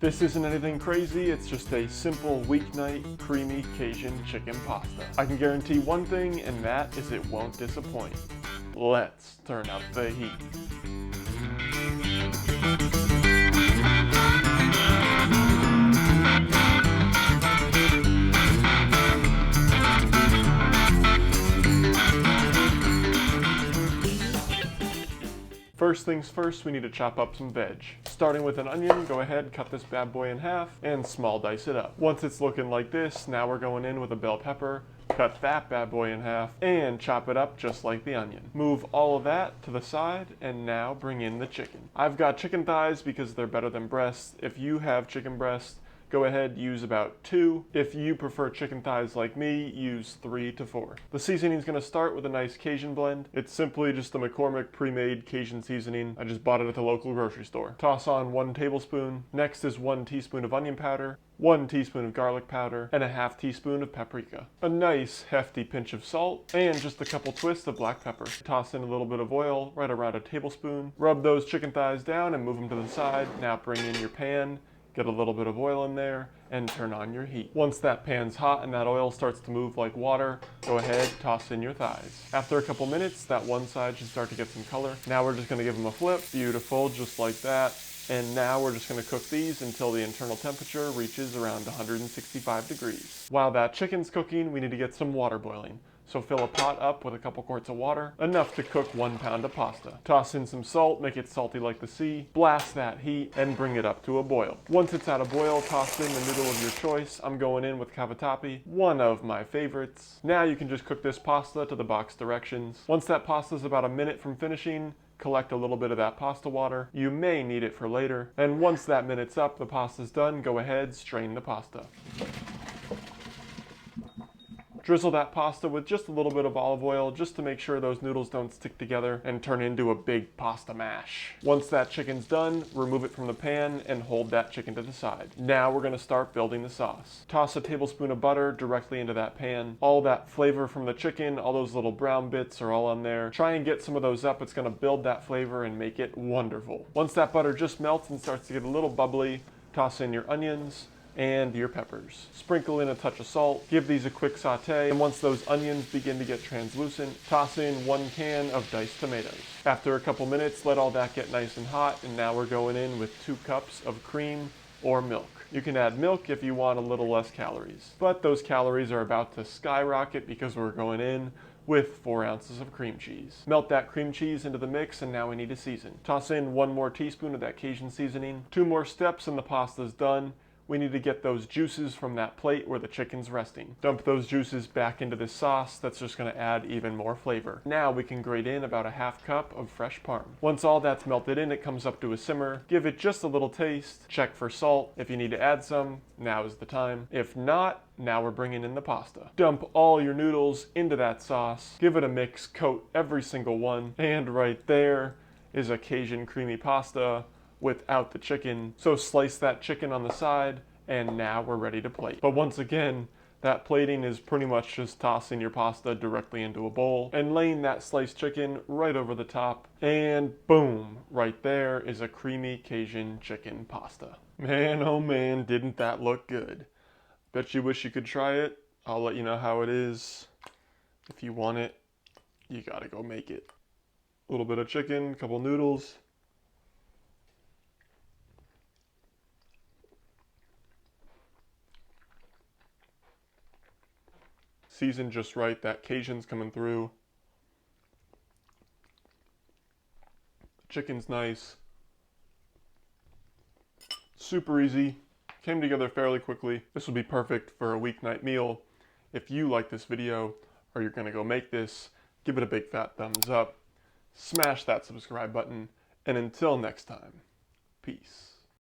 This isn't anything crazy, it's just a simple weeknight creamy Cajun chicken pasta. I can guarantee one thing, and that is it won't disappoint. Let's turn up the heat. First things first, we need to chop up some veg. Starting with an onion, go ahead, cut this bad boy in half, and small dice it up. Once it's looking like this, now we're going in with a bell pepper, cut that bad boy in half, and chop it up just like the onion. Move all of that to the side, and now bring in the chicken. I've got chicken thighs because they're better than breasts. If you have chicken breasts, go ahead, use about 2. If you prefer chicken thighs like me, use 3 to 4. The seasoning is going to start with a nice Cajun blend. It's simply just the McCormick pre-made Cajun seasoning. I just bought it at the local grocery store. Toss on 1 tablespoon. Next is 1 teaspoon of onion powder, 1 teaspoon of garlic powder, and a half teaspoon of paprika. A nice hefty pinch of salt, and just a couple twists of black pepper. Toss in a little bit of oil, right around a tablespoon. Rub those chicken thighs down and move them to the side. Now bring in your pan. Get a little bit of oil in there and turn on your heat. Once that pan's hot and that oil starts to move like water, go ahead, toss in your thighs. After a couple minutes, that one side should start to get some color. Now we're just gonna give them a flip. Beautiful, just like that. And now we're just gonna cook these until the internal temperature reaches around 165 degrees. While that chicken's cooking, we need to get some water boiling. So fill a pot up with a couple quarts of water, enough to cook 1 pound of pasta. Toss in some salt, make it salty like the sea, blast that heat, and bring it up to a boil. Once it's at a boil, toss in the noodle of your choice. I'm going in with cavatappi, one of my favorites. Now you can just cook this pasta to the box directions. Once that pasta's about a minute from finishing, collect a little bit of that pasta water. You may need it for later. And once that minute's up, the pasta's done, go ahead, strain the pasta. Drizzle that pasta with just a little bit of olive oil just to make sure those noodles don't stick together and turn into a big pasta mash. Once that chicken's done, remove it from the pan and hold that chicken to the side. Now we're going to start building the sauce. Toss a tablespoon of butter directly into that pan. All that flavor from the chicken, all those little brown bits are all on there. Try and get some of those up. It's going to build that flavor and make it wonderful. Once that butter just melts and starts to get a little bubbly, toss in your onions and your peppers. Sprinkle in a touch of salt, give these a quick saute, and once those onions begin to get translucent, toss in 1 can of diced tomatoes. After a couple minutes, let all that get nice and hot, and now we're going in with 2 cups of cream or milk. You can add milk if you want a little less calories, but those calories are about to skyrocket because we're going in with 4 ounces of cream cheese. Melt that cream cheese into the mix, and now we need to season. Toss in 1 more teaspoon of that Cajun seasoning. 2 more steps and the pasta's done. We need to get those juices from that plate where the chicken's resting. Dump those juices back into this sauce. That's just gonna add even more flavor. Now we can grate in about a half cup of fresh parm. Once all that's melted in, it comes up to a simmer. Give it just a little taste. Check for salt. If you need to add some, now is the time. If not, now we're bringing in the pasta. Dump all your noodles into that sauce. Give it a mix, coat every single one. And right there is a Cajun creamy pasta without the chicken. So slice that chicken on the side, and now we're ready to plate. But once again, that plating is pretty much just tossing your pasta directly into a bowl and laying that sliced chicken right over the top. And boom, right there is a creamy Cajun chicken pasta. Man, oh man, didn't that look good. Bet you wish you could try it. I'll let you know how it is. If you want it, you gotta go make it. A little bit of chicken, couple noodles. Seasoned just right, that Cajun's coming through. Chicken's nice. Super easy. Came together fairly quickly. This will be perfect for a weeknight meal. If you like this video or you're gonna go make this, give it a big fat thumbs up. Smash that subscribe button. And until next time, peace.